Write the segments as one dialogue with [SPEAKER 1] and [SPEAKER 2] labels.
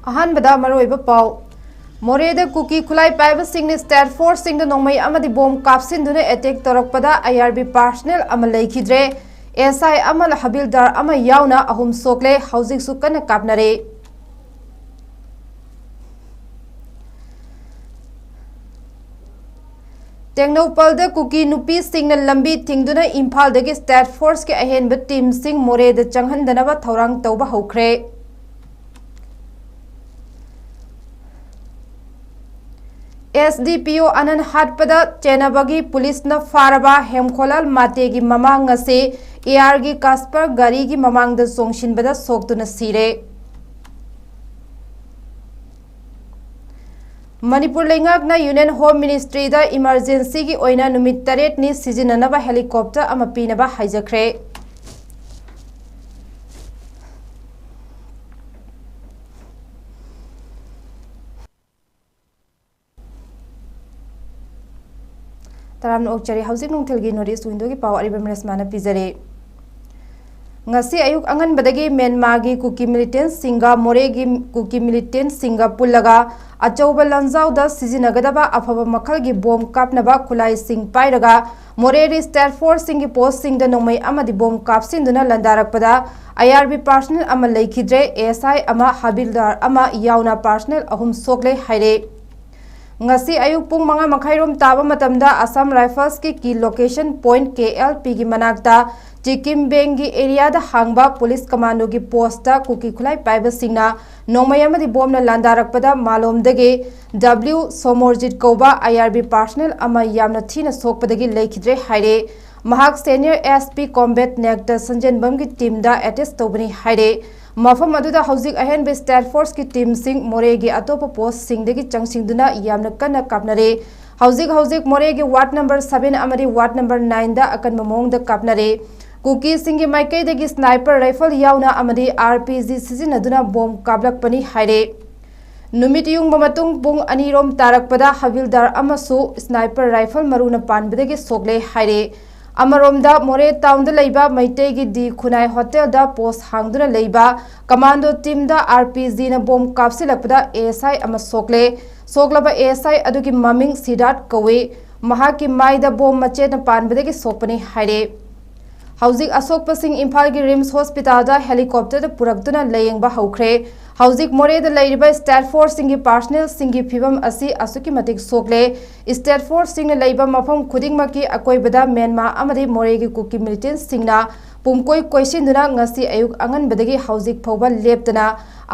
[SPEAKER 1] अहानबदा मरोइब पाउ मोरेद कुकी खुलाई पाइब सिंह स्टेट फोर्स सिंह नोंमई अमदी बोम कापसिंदुने अटैक तोरकपदा आईआरबी पर्सनल अम लैखिद्रे एसआई अमल हबिलदार अम यावना अहुम सोकले हौजिक सुकन कापनरे टेक्नोपल कुकी नुपी सिंह लंबी थिंगदुना इम्फाल दगी स्टेट फोर्स के अहेनब टीम सिंह मोरेद चंगहनदनब थौरांग तौबा हौख्रे एसडीपीओ अनन हाटपदा चेनाबगी पुलिस न फारबा हेमखोलाल मातेगी ममांग से एआर गी कास्पर गाड़ी की ममांग द सोंगशिनबदा सोक्तुना सीरे मणिपुर लेंगाकना यूनियन होम मिनिस्ट्री दा इमरजेंसी की ओइना नुमित 8 नि सिजिननबा हेलीकॉप्टर अमा पीनबा हाइजख्रे तराम ओक्चरी हाउसिंग नोंथेलगी नोटिस विंडो की पावर रिबेमरेस माना पिजरे ngasi ayuk angan badagi Myanmar gi kuki militant singa more gi kuki militant singa pullaga achauba lanjau da sijinagadaba afaba makhal gi bom kapnaba khulai sing pairaga moreri state force sing gi post sing da nomai amadi bom kapsinduna landarakpada IRB personnel ama leikhidre ASI ama habildar ama yauna personnel ahum sokle haire ngasi ayuk pung manga makhairom taba matamda Assam Rifles ki location point KLP gi manakta चिकिम बेंगी area दा हांगबा police commando की post Kuki खुलाई पाइब सिंगना नोमयमदी बोमना लांदारकपदा मालोमदगे W सोमोरजित कौबा IRB पर्सनल अमा यामना थीना सोकपदगी लेखिद्रे हाइरे महाक senior SP combat Nectar Sanjenbam की टीम दा अटैच तौबनी हाइरे मफम अदुदा हौजिक अहेनबे स्टेट फोर्स की टीम सिंग मोरेगी अतोप पोस्ट सिंगदगी चंगसिंगदुना यामना कन्ना कापनरे हौजिक मोरेगी वार्ड नंबर 7 अमरी वार्ड नंबर 9 दा अकन ममोंग दा कापनरे कुकी सिंह माइकई दगी स्नाइपर राइफल यावना अमदी RPG सिजिनदुना बोम काबलकपनी हाइरे नुमित युंग बमतुंग पुंग अनिरोम तारकपदा हविलदार अमसु स्नाइपर राइफल मरुना पानबदगी सोगले हाइरे अमरोमदा मोरे टाउन दा लैबा मैतई गी दी खुनाई होटल दा पोस्ट हांगदुना लैबा कमांडो टीम दा RPG ना बोम कापसिलकपदा ASI अम सोगले सोगलबा ASI अदुगी ममिंग सिदात कवे महाकी माइदा बोम मचेना पानबदगी सोकपनी हाइरे हौजिक अशोक सिंह इम्फाल की रिम्स हॉस्पिटल दा हेलीकॉप्टर दा पुरक्तुना लयंगबा हौख्रे हौजिक मोरे दा लैरिबा स्टेट फोर्स सिंह की पर्सनल सिंह की फिबम असि असुकी मतिक सोकले स्टेट फोर्स सिंह ने लैबा मफम खुदिंगमकी अकोइबदा म्यांमार अमदि मोरे की कुकी मिलिटेंट सिंहना पुमकोई कोइसिनदुना ngasi ayuk anganbadagi हौजिक फौबा लेपतना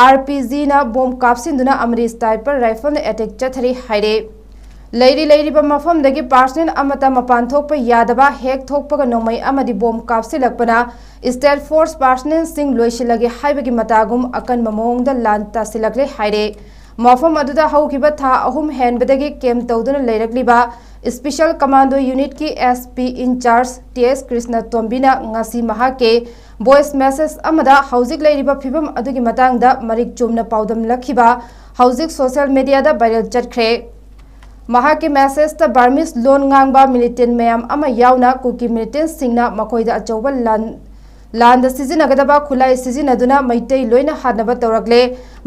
[SPEAKER 1] RPG ना बोम कापसिनदुना अमरी स्नाइपर राइफल ने अटैक चथरी हाइरे लैरिबा मफम दगी पर्सनल अमता मपान थोकपा यादबा हेक थोकपगा नोमई अमदी बोम कापसिलकपना स्टेट फोर्स पर्सनल सिंह लोइसिलगे हाइबगी मतागुम अकन ममोंगदा लान तासिलकले हाइरे मफम अदुदा हौकिबा था अहुम हेनबदगी केम तौदुना लैरकलिबा स्पेशल कमांडो यूनिट की SP इंचार्ज TS कृष्ण तोंबिना ngasi महाके वॉइस मैसेज अमदा हौजिक लैरिबा फिबम अदुगी मतांगदा मरिक चुमना पाउदम लखिबा हौजिक सोशल मीडिया दा वायरल चटख्रे महाके मैसेज ता बर्मिस लोन ngang मिलिटेंट मैम अमा यावना कुकी मिलिटेंट सिंगना मखोइदा अचौबा लांद सिजिनगदबा खुलाई सिजिनदुना मैतई लोइना हादनबा तौरकले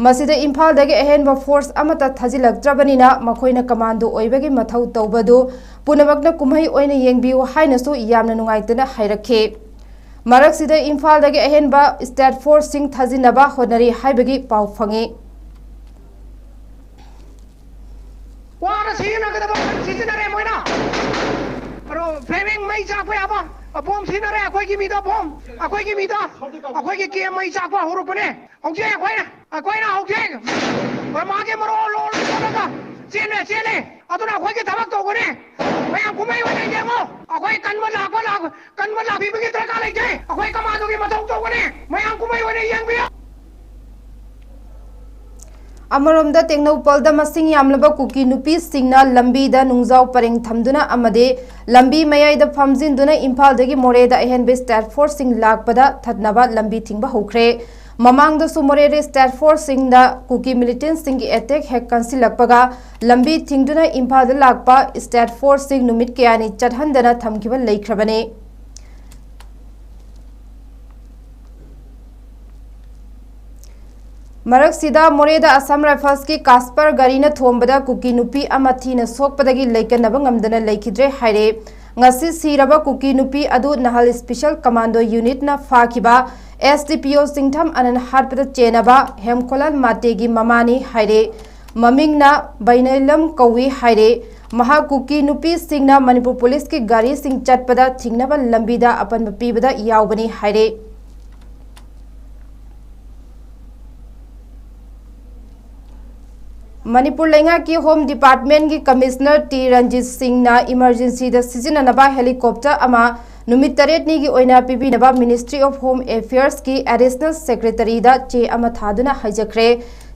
[SPEAKER 1] मसिदा इम्फाल दगे अहेनबा फोर्स अमता थाजिलक्त्रबनिना मखोइना कमांडो ओइबगी मथौ तौबदु पुनमकना कुमहै ओइना येंगबिउ हाइनसु यामना नुंगाइतना हाइरखे मरकसिदा इम्फाल दगे अहेनबा स्टेट फोर्स सिंग थाजिनबा होनरी हाइबगी पाउ फंगे
[SPEAKER 2] वारा सिजिनगदबा सिजिनरे मोइना अरो फ्लेमिंग मै चाकपा याबा बोम सिनरे अखोइगी मिदा बोम अखोइगी मिदा अखोइगी के मै चाकपा होरुपने हौजे अखोइना हौजे मागे मरो लोल सोलगा चेले अदुना अखोइगी थबक तौगने मया कुमै वने जेमो अखोइ कन्म लाबिबगी दरकार लैते अखोइ कमादोगी मथौ तौगने मया कुमै वने यंगबिया
[SPEAKER 1] अमरोमदा टेक्नोपलदा मसिंग यामलबा कुकी नुपी सिंगना लंबीदा नुंगजाव परेंग थमदुना अमदे लंबी मयाइदा फमजिनदुना इम्फालदगी मोरेदा अहेनबे स्टेट फोर्स सिंग लाकपदा थदनबा लंबी थिंगबा होख्रे ममांगदसु मोरेरे स्टेट फोर्स सिंगदा कुकी मिलिटेंट सिंग अटैक हेक कंसिलकपगा लंबी थिंगदुना इम्फालदा लाकपा स्टेट फोर्स सिंग नुमित कयानी चटहंदना थमखिबा लैख्रबने मरक्सिदा मोरेदा असम राइफल्स की कास्पर गारीना थोंबदा कुकी नुपी अमा थीना सोकपदगी लेकनबा ngamdana लेखिद्रे हाइरे ngasi siraba कुकी नुपी अदु नहल स्पेशल कमांडो यूनिट ना फाखिबा SDPO सिंगथम अनन हाटपदा चेनबा हेमकोलन मातेगी ममानी हाइरे ममिंगना बैनैलम कौवी हाइरे महा कुकी नुपी सिंगना मणिपुर पुलिस की गाड़ी सिंग चटपदा थिंगनबा लंबीदा अपन पीबदा यावबनी हाइरे मणिपुर लेंगा की होम डिपार्टमेंट की कमिश्नर टी रंजीत सिंह ना इमरजेंसी द सिजननबा हेलीकॉप्टर अमा नुमित तरेटनी की ओइना पिबिनबा मिनिस्ट्री ऑफ होम अफेयर्स की एडिशनल सेक्रेटरी दा चे अमा थादुना हाइजखरे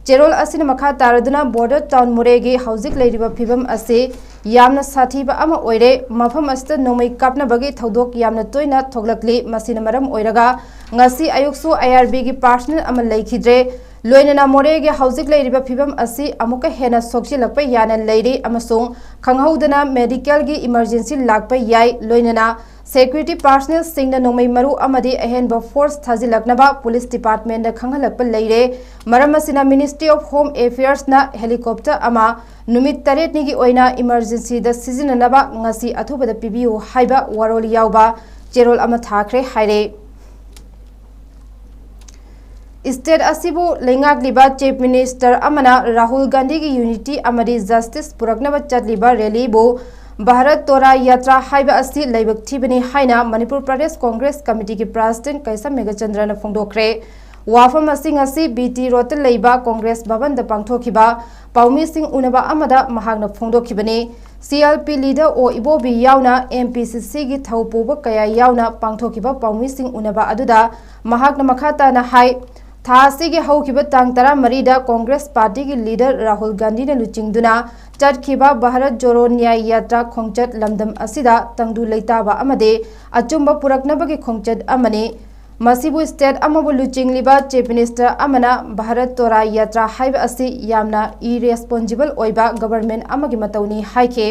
[SPEAKER 1] चेरोल असिन मखा तारदुना बॉर्डर टाउन मोरेगी हौजिक लेरिबा फिबम असे यामना साथीबा अमा ओइरे मफम अस्त नोमै कापनबगी थौदोक यामना तोइना थोगलकली मसिन मरम ओइरगा ngasi ayuksu IRB की पर्सनल अमा लेखिद्रे लोइनना मोरेगी हौजिक लेरिबा फिबम असी अमुका हेना सोक्सिलकप याना लेरी अमसुंग खंगहौदना मेडिकल की इमरजेंसी लाकप याय लोइनना सेक्यूरिटी पर्सनल सिंगना नोमै मरु अमदी अहेनबा फोर्स थाजिलकनबा पुलिस डिपार्टमेंट दा खंगलकप लेरे मरम असिना मिनिस्ट्री ऑफ होम अफेयर्स ना हेलीकॉप्टर अमा नुमित तरेटनी की ओइना इमरजेंसी दा सिजननबा ngasi अथुबदा पिबियो हाइबा वारोल यावबा चेरोल अमा थाखरे हाइरे स्टेट असिबु लेंगाकलिबा चीफ मिनिस्टर अमना राहुल गांधी की यूनिटी अमरी जस्टिस पुरकनबा चटलिबा रैलीबु भारत तोरा यात्रा हाइबा असि लेबक थिबनी हाइना मणिपुर प्रदेश कांग्रेस कमिटी की प्रेसिडेंट कैसा मेघचंद्रन फोंदोखरे वाफम असिंग असि बीटी रोड लेबा कांग्रेस भवन द पांगथोखिबा पाउमी सिंह उनबा अमदा महागना फोंदोखिबने CLP लीडर ओ इबोबी यावना MPCC की थौपोब कया यावना पांगथोखिबा पाउमी सिंह उनबा अदुदा महागना मखाताना हाइ थासी के हौखिबा तांग तरा मरीदा कांग्रेस पार्टी की लीडर राहुल गांधी ने लुचिंगदुना चटखिबा भारत जोड़ो न्याय यात्रा खोंचत लमदम असिदा तंगदु लेताबा अमदे अचुंबा पुरकनबगी खोंचत अमने मसीबु स्टेट अमबु लुचिंगलिबा चीफ मिनिस्टर अमना भारत तोरा यात्रा हाइब असी यामना इरेस्पोंसिबल ओइबा गवर्नमेंट अमगी मतौनी हाइखे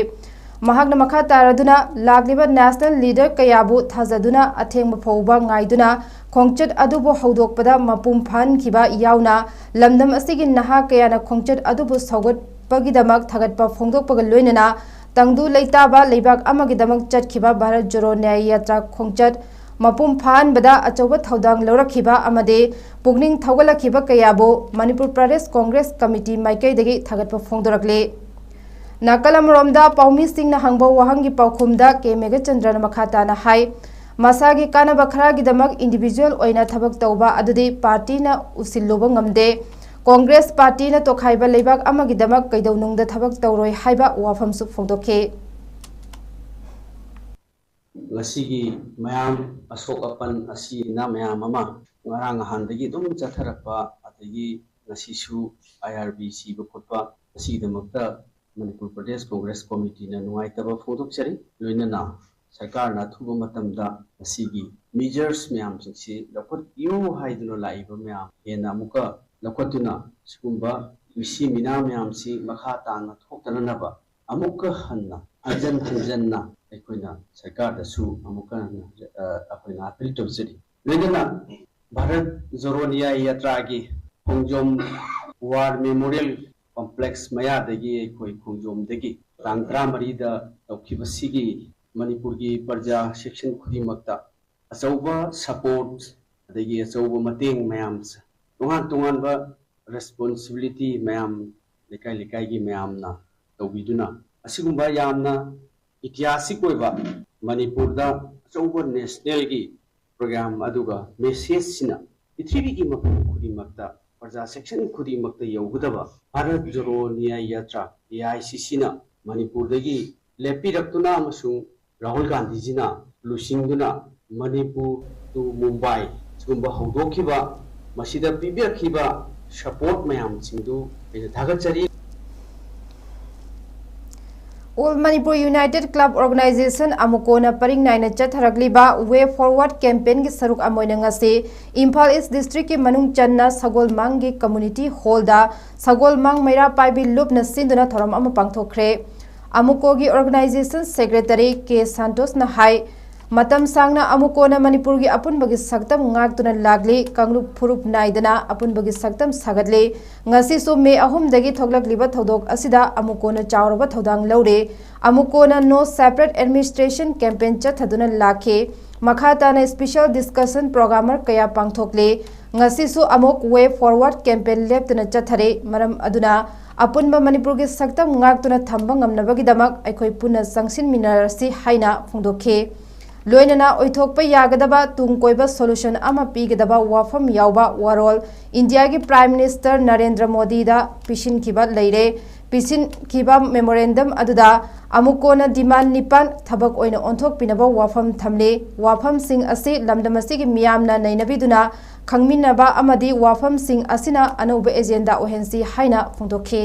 [SPEAKER 1] महागना मखा तारदुना लागलिबा नेशनल लीडर कयाबु थाजदुना अथेंग फौबा गाइदुना खोंचत अदुबु हौदोकपदा मपुम फानखिबा यावना लमदम असिगी नहा कयाना खोंचत अदुबु सौगतपगिदमक थगतपा फोंदोकपगा लोइनना तंगदु लेताबा लेबाक अमगिदमक चटखिबा भारत जोड़ो न्याय यात्रा खोंचत मपुम फानबदा अचौबा थौदांग लौरखिबा अमदे पुगनिंग थौगलखिबा कयाबु मणिपुर प्रदेश कांग्रेस कमिटी माइकैदगी थगतपा फोंदोरकले नाकलमरोमदा पाउमी सिंह हंगबा वहंगी पाउखुमदा के मेघचंद्रन मखाताना हाई मसागी कानबा खरागिदमक इंडिविजुअल ओइना थबक तौबा अदुदी पार्टीना उसिल्लोबा ngamde कांग्रेस पार्टीना तोखाइबा लेबाक अमगिदमक कैदौनुंगदा थबक तौरोय हाइबा वाफमसु फोंदोखे
[SPEAKER 3] ngasi mayam asok apan asi na mayam mama ngarang handagi dum chatharakpa atagi ngasi su IRB si bukotpa asi damakta Manipur Pradesh Congress Committee na nuaitaba photokchari loinana sarkar na thuba matamda asigi measures mayam singsi lakot yu haiduna laiba mayam hena muka lakotuna sikumba misi mina mayam si makha tanga thoktana naba amuka hanna hanjanna अखोना सरकार दसु अमुका अखोना appeal तौजरी लेकिन भारत जोड़ो न्याय यात्रा की खोंजोम war memorial complex मयादगी अखोई खोंजोमदगी तांग 13 तौखिबसिगी मणिपुर की प्रजा सेक्शन खुदिमक्ता अचौबा सपोर्ट अदगी अचौबा मतेंग मयाम तोंगान रेस्पॉन्सिबिलिटी मयाम लेकाई की मयामना तौबिदुना असिगुंबा यामना ऐतिहासिक होइबा मणिपुर दा अचौबा नेशनल की प्रोग्राम अदुगा मेसेज सिना पृथ्वी की मफम खुदिमक्ता प्रजा सेक्शन खुदिमक्ता यौगदबा भारत जोड़ो न्याय यात्रा AICC ना मणिपुर दगी लेपिरक्तुना अमसुंग राहुल गांधी जिना लुसिंगदुना मणिपुर टू मुंबई सिगुंबा हौदोखिबा मसिदा पिबिरखिबा सपोर्ट मयाम सिंदु थागतचरी
[SPEAKER 1] All Manipur United Club Organization Amukona Paring Naina Chatharakliba Way Forward Campaign ki saruk amoina ngase Imphal East District ki manung channa Sagol Mang ki Community Hall da Sagol Mang Meira Paibi Loop na sinduna thoram ama pangthokre Amuko ki Organization Secretary K Santos na hai मतम सांगना अमुकोना मणिपुर की अपुनबगी सक्तम ngaktuna लागली कांगलुप फुरुप नाइदना अपुनबगी सक्तम सागतले ngasi सु मे 3 दगी थोगलकलिबा थौदोक असिदा अमुकोना चावरबा थौदांग लौरे अमुकोना no separate administration campaign चथदुना लाखे मखाताना special discussion programmer कया पांगथोकले ngasi सु अमुक way forward campaign लेप्तना चथरे मरम अदुना अपुनबा मणिपुर की सक्तम ngaktuna थंबा ngamnabagidamak अखोय पुना संगसिन मिनरसी हाइना फोंदोखे लोइनना ओइथोकपा यागदबा तुंगकोइबा सोल्यूशन अमा पीगदबा वाफम यावबा वारोल इंडिया की प्राइम मिनिस्टर नरेंद्र मोदी दा पिसिन खिबा लेरे पिसिन खिबा मेमोरेंडम अदुदा अमुकोना डिमांड निपान थबक ओइना ओंथोक पिनबा वाफम थमले वाफम सिंह असे लमदमसी की मियामना नैनबिदुना खंगमिनबा अमदी वाफम सिंह असिना अनौबा एजेंडा ओहेंसी हाइना फोंदोखे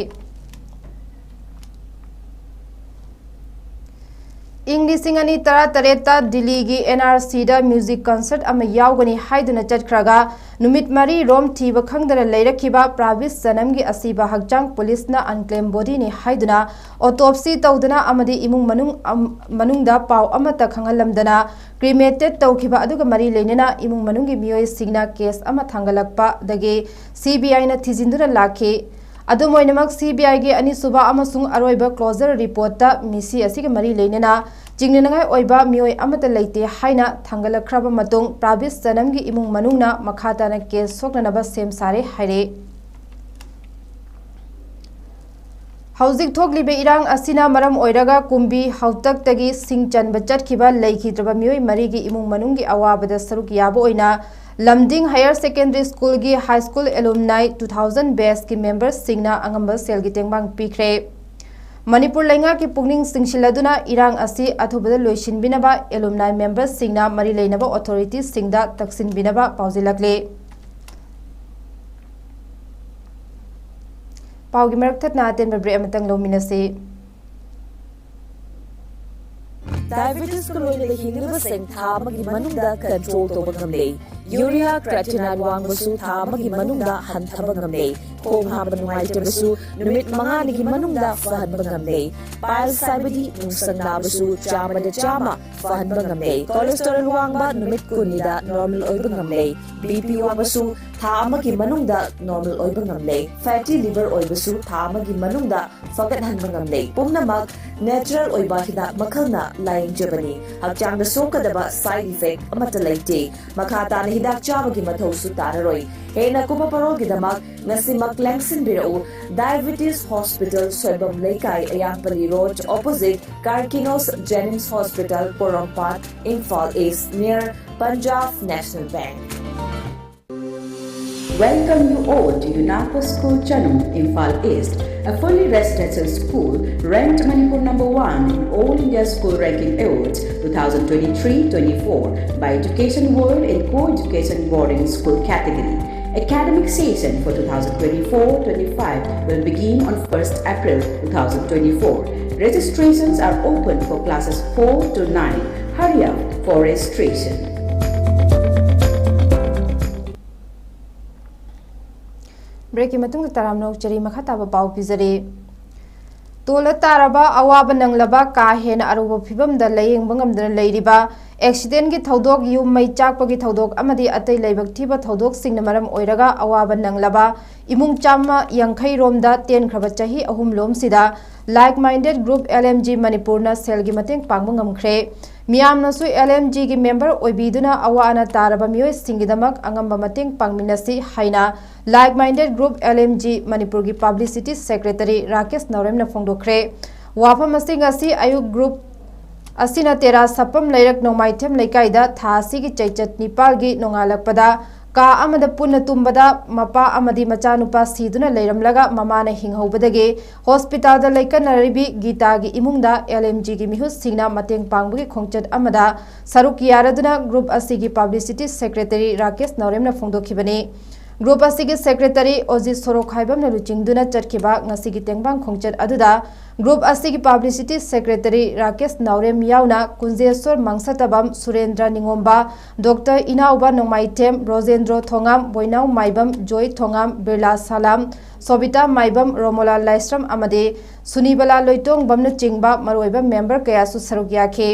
[SPEAKER 1] इंग्लिशिंग अनि तरा तरेता दिल्ली की एनआरसी दा म्यूजिक कंसर्ट अमा यावगनी हाइदुना चटखरागा नुमित मरी रोम थीब खंगदर लेरखिबा प्राविस सनम की असीबा हकचांग पुलिस ना अनक्लेम बॉडी ने हाइदुना ऑटोप्सी तौदना अमदी इमुंग मनुंगदा पाव अमता खंगलमदना क्रिमेटेड तौखिबा अदुगा मरी लेनेना इमुंग मनुंगी मियोय सिग्ना केस अमा थांगलकपा दगे सीबीआई ना थिजिंदुना लाखे अदुमोइनमक सीबीआई के अनिसुबा अमसुंग अरोइबा क्लोजर रिपोर्ट मिसी असिगे मरी लेनेना चिंगनिनगाय ओइबा मियोय अमता लेते हाइना थांगलखराबा मतुंग प्राविस सनम की इमुंग मनुंगना मखाताना केस सोकननबा सेम सारे हाइरे हौजिक थोकलिबे इरांग असिना मरम ओइरगा कुंबी हौतक्तगी सिंग चनबा चटखिबा लेखिद्रबा मियोय मरी की इमुंग मनुंगी अवाबदा सरुक याबो ओइना लमदिंग हायर सेकेंडरी स्कूल की हाई स्कूल एलुमनाई 2000 बैच की मेंबर्स सिंगना अंगंबा सेल की तेंगबांग पीखरे मणिपुर लेंगा की पुगनिंग सिंगशिलदुना इरांग असी अथुबदा लोइसिनबिनबा एलुमनाई मेंबर्स सिंगना मरी लेनबा अथॉरिटीज सिंगदा तक्सिनबिनबा पाउजिलकले पाउगी मरक थतना तेन ब्रेक अमतंग लोमिनसे
[SPEAKER 4] डायबिटीज को लोइने हिंगलिबा सेंग था अमगी मनुंगदा कंट्रोल तोबा ngamle यूरिया क्रेटिनाइड वांगबसु था अमगी मनुंगदा हंथबा ngamle खोम हाबा नुंगाइतबसु नुमित मंगानिगी मनुंगदा फहनबा ngamle पाइल साइबदी नुंसंगनाबसु चामदा चामा फहनबा ngamle कोलेस्टेरोल वांगबा नुमित कुनिदा नॉर्मल ओइबा ngamle बीपी वांगबसु था अमगी मनुंगदा नॉर्मल ओइबा ngamle फैटी लिवर ओइबसु था अमगी मनुंगदा फगतहनबा ngamle पुमनमक नेचुरल ओइबा हिदा मखलना लाइंजबनी हकचांग सोकदबा साइड इफेक्ट अमता लेते मखाताना हिदाक चाबगी मथौसु ताररोय हेना कुमा परोगिदमक नसिमक लैंगसिन बिरो diabetes hospital Soibam Leikai Ayangpalli road opposite Karkinos JNIMS hospital Porompat Imphal east near Punjab National Bank
[SPEAKER 5] Welcome you all to UNAPO School Chanum, Imphal East, a fully residential school ranked Manipur #1 in All India School Ranking Awards 2023-24 by Education World in Co-Education Boarding School category. Academic session for 2024-25 will begin on 1st April 2024. Registrations are open for classes 4 to 9. Hurry up for registration.
[SPEAKER 1] Break की मतुंग तारामनो चरी मखाताबा पाव पिजरे तोला ताराबा अवाब नंगलबा का हेन अरुब फिबम the लयेंग बंगमदन लेरिबा accident की थौदोक yum मै चाकपगी थौदोक अमदी अतै लैबक थिबा थौदोक सिंगना मरम ओइरगा अवाब नंगलबा इमुंग चामा यंखै रोमदा तेन खरबा चाही अहुम लोम सिदा लाइक माइंडेड ग्रुप LMG मणिपुरना सेल की मतेंग पांगबा ngamkhre मियामनसु LMG की मेंबर ओइबिदुना अवाना ताराबा मियोय सिंगिदमक अंगंबा मतेंग पांगमिनसी हाइना like minded group LMG Manipur की पब्लिसिटी सेक्रेटरी राकेश नौरेमना फोंदोखरे वाफम असिंग असि आयुग ग्रुप असिना तेरा सपम लैरक नोमाइथेम लेकाइदा थासी की चैचत निपाल की नोंगालकपदा का अमद पुन तुम्बदा मपा अमदी मचानुपा सीदुना लैरमलगा ममाना हिंगहौबदगे हॉस्पिटल दा लैकनरिबी गीता की इमुंगदा LMG की मिहुस सिंगना मतेंग पांगबगी खोंगचत अमदा सरुक यारदुना ग्रुप असि की पब्लिसिटी सेक्रेटरी राकेश नौरेमना फोंदोखिबनी ग्रुप असि की सेक्रेटरी ओजित सोरोखाइबमना लुचिंगदुना चटखिबा ngasi की तेंगबांग खोंगचत अदुदा ग्रुप असि की पब्लिसिटी सेक्रेटरी राकेश नौरेम यावना कुंजेश्वर मंगसतबम सुरेंद्र निंगोंबा डॉक्टर इनाउबा नोमाइथेम रोजेंद्र थोंगाम बोइनाउ माइबम जॉय थोंगाम बिरला सलाम सोबिता माइबम रोमोला लाइस्ट्रम अमदे सुनीबला लोइतोंग बमना चिंगबा मरोइबा मेंबर कयासु सरुक याखे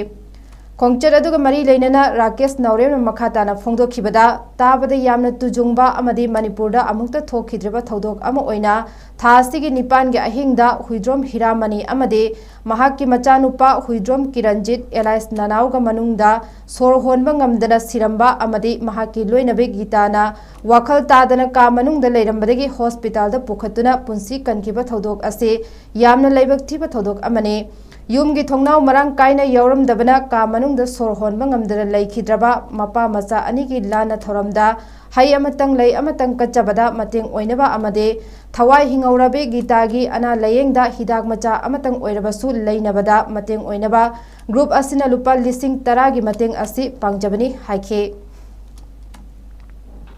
[SPEAKER 1] खोंचर अदुगा मरी लेनना राकेश नौरेम मखाताना फोंदोखिबदा ताबदा यामना तुजुंगबा अमदी मणिपुरदा अमुक्ता थोखिद्रबा थौदोक अमा ओइना थासिगी निपानगे अहिंगदा हुइद्रोम हिरामणि अमदी महाकी मचानुपा हुइद्रोम किरणजित एलाइस नानाउगा मनुंगदा सोर होनबा ngamdana सिरंबा अमदी महाकी लोइनबे गीताना वाखल तादना का मनुंगदा लेरंबदगी हॉस्पिटल दा पुखतुना पुंसी कनखिबा थौदोक असे यामना लेबक थिबा थौदोक अमने यूमगी थोंगनाव मरांग कायना यौरमदबना का मनुंगदा सोर होनबा ngamdana लेखिद्रबा मपा मचा अनिगी लाना थौरमदा हाई अमतंग लई अमतंग कच्चबदा मतेंग ओइनबा अमदे थवाई हिंगौरबे गीतागी अना लयेंगदा हिदाक मचा अमतंग ओइरबसु लैनबदा मतेंग ओइनबा ग्रुप असिना लुपा लिसिंग 10 गी मतेंग असि पांगजबनी हाइखे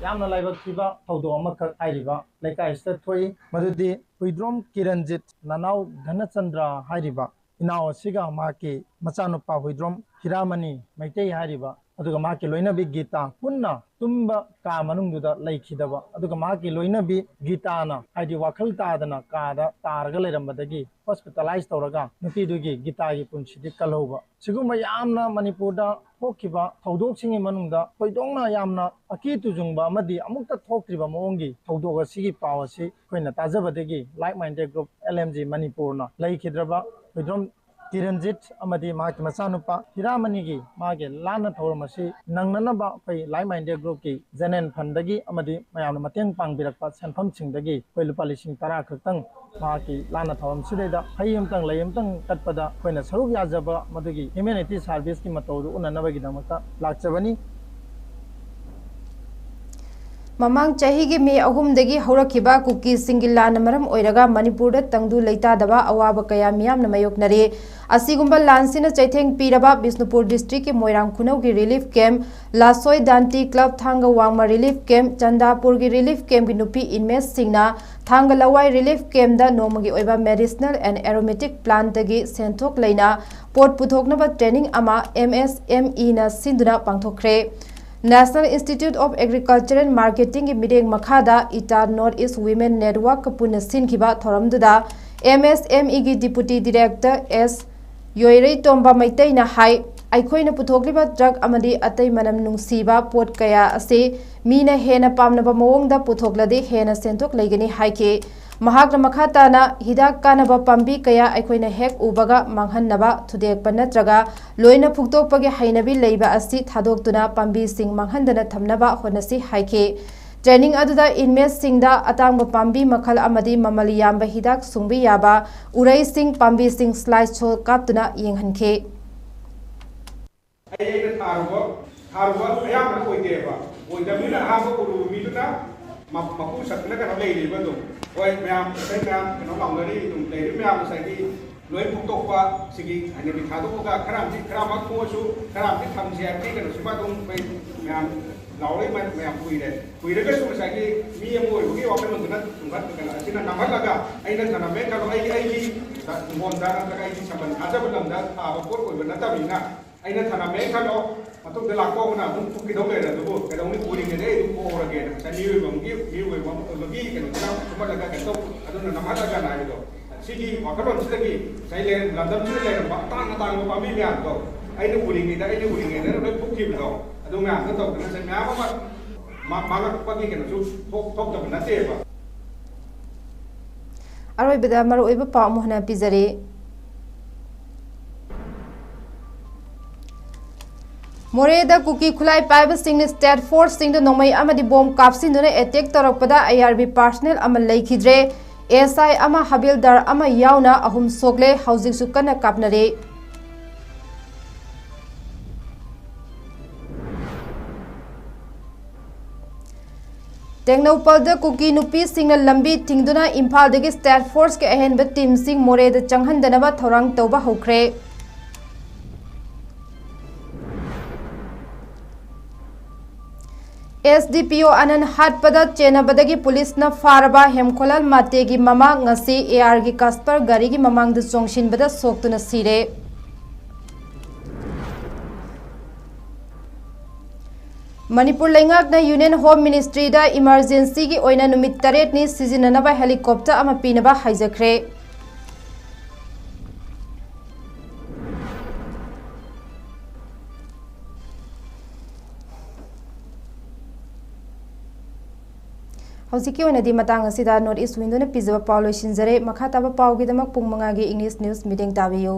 [SPEAKER 6] यामना लाइबक थिबा थौदो अमखक हाइरिबा लेकाइस्ता थोई मदुदि हुइद्रोम किरणजित नानाव घनचंद्र हाइरिबा इनाव असिगा माके मचानुपा हुइद्रोम हिरामणि मैतै हाइरिबा अदुगा माके लोइनबी गीता पुन्ना तुम्बा का मनुंगदुदा लैखिदबा अदुगा माके लोइनबी गीताना हाइदि वाखल तादना कादा तारगा लेरमबदगी हॉस्पिटलाइज तौरगा नुपीदुगी गीतागी पुंसिदि कलौबा सिगुमा यामना मणिपुरदा थोखिबा थौदोकसिंगी मनुंगदा खोइदोंना यामना अकी तुजुंगबा अमदि अमुक्ता थोक्त्रिबा मोंगी थौदोक असिगी पाव असि खोइना ताजबदगी लाइक माइंडेड ग्रुप LMG मणिपुरना लैखिद्रबा हुइद्रोम किरणजित अमदी माकी मचानुपा हिरामणिगी मागे लाना थौरमसी नंगननबा फै लाइक माइंडेड ग्रुप की जेनेन फंडगी अमदी मयामना मतेंग पांगबिरकपा सेनफमसिंगदगी फै लुपा लिसिंग 10 खक्तंग माकी लाना थौरमसिदैदा फैयमतंग लयमतंग कटपदा फैना सरुक याजबा मदुगी ह्यूमैनिटी सर्विस की मतौदु उननबगिदमता लाक्चबनी
[SPEAKER 1] ममांग चाहिए मे अहुमदगी हौरखिबा कुकी सिंगिलान मरम ओइरगा मणिपुरदा तंगदु लैतादबा अवाब कया मियामना मायोकनरे असिगुंबा लानसिना चैथेंग पीरबा बिष्णुपुर डिस्ट्रिक्ट के मोइरांग खुनौ की रिलीफ कैंप लासोय दांती क्लब थांगा वांगमा रिलीफ कैंप चंदापुर की रिलीफ कैंप की नुपी इनमेस सिंगना थांगा लवाई रिलीफ कैंप दा नोमगी ओइबा मेडिसिनल एंड एरोमेटिक प्लांट दगी सेंथोक लेना पोट पुथोकनबा ट्रेनिंग अमा MSME ना सिंदुना पांथोखरे National Institute of Agriculture and Marketing की मिडेंग मखादा इटा नॉर्थ ईस्ट वुमेन नेटवर्क पुन सिनखिबा थोरमदुदा MSME की डिप्यूटी डायरेक्टर S योइरे तोंबा मैतैना हाई अखोइना पुथोकलिबा ड्रग अमदी अतै मनम नुंसीबा पोट कया असे मीना हेना पामनबा मवोंगदा पुथोकलदे हेना सेंथोक लेगनी हाइके महाकना मखाताना हिदाक कानबा पांबी कया अखोइना हेक उबगा मांगहन्नबा थुदेकपा नत्रगा लोइना फुक्तोकपगे हैनबी लेबा असि थादोक्तुना पांबी सिंग मांगहन्दना थमनबा होनसी हाइके ट्रेनिंग अदुदा इनमेस सिंगदा अतांगबा पांबी मखल अमदी ममल याम्बा हिदाक सुंबी याबा उरै सिंग पांबी सिंग स्लाइस छो कापतुना येंगहनखे
[SPEAKER 7] थारुबा अयामना ओइदेबा ओइदमिना हाबो उरु मिदुना मकु सकना का लेरिबा दो ओइ म्याम सै म्याम कनो लांगरी दुम लेरि म्याम सैगी लोइ फुक्तोकपा सिगी हनबि थादोका खरामति खरामक खोसु खरामति थमसे आकि कनो सिबा दुम बै म्याम लावै म्याम कुइरगा सु सैगी मी एमोइ बुगी वाकन मगना सुंगत कना सिना नमहलगा आइना थनमे कनो आइगी मोनदा नतका आइगी सबन आजब लमदा आबा पोट ओइबा नतबिना आइना थनमे कनो मतुक de lakko na dum ki dong le da du ke dong ni puri ke de du ko ra ke sa ni we bang ki we bang logi ke no ta kuma daga ke to aduna namata ga na do sigi wakaron sidagi sai le lamdam chi le ba ta na ta ba mi ya do ai ni puri ke da ai ni puri ke da no puk ki do adu ma ka to na sa ma ma la pa ki ke no su thok da na te ba
[SPEAKER 1] aroi bida maru oiba pa mohna pizare मोरेदा कुकी खुलाई पाइब सिंह state force सिंह नोमई अमदी bomb कापसिंदुने attack तौरपदा IRB personnel अम लेखिद्रे SI अमा हबिलदार अमा यावना अहुम सोकले हौजिक सुकना कापनरे टेक्नोपल्द कुकी नुपी सिंह लंबी थिंगदुना इम्फालदगी स्टेट फोर्स के अहनब टीम सिंह मोरेदा चंगहनदनबा थौरांग तौबा हौख्रे SDPO आनंद हाटपदा चेनबदगी पुलिस न फारबा हेमखोलाल मातेगी ममा ngasi AR की कास्पर गाड़ी की ममांग चोंगसिनबदा सोक्तुना सिरे मणिपुर लेंगाकना यूनियन होम मिनिस्ट्री दा इमरजेंसी की ओइना नुमित 8 नि सिजिननबा हेलीकॉप्टर अमा पीनबा हाइजखरे ꯍꯧꯖꯤꯛꯀꯤ ꯑꯣꯏꯅꯗꯤ ꯃꯇꯥꯡ ꯑꯁꯤꯗ ꯅꯣꯔꯠ ꯏꯁ ꯋꯤꯟꯗꯣꯅ ꯄꯤꯖꯕ ꯄꯥꯎ ꯂꯣꯏꯁꯤꯟꯖꯔꯦ ꯃꯈꯥ ꯇꯥꯕ ꯄꯥꯎꯒꯤꯗꯃꯛ ꯄꯨꯡ 5ꯒꯤ ꯏꯪꯂꯤꯁ ꯅ꯭ꯌꯨꯁ ꯃꯤꯠꯌꯦꯡ ꯇꯥꯕꯤꯌꯨ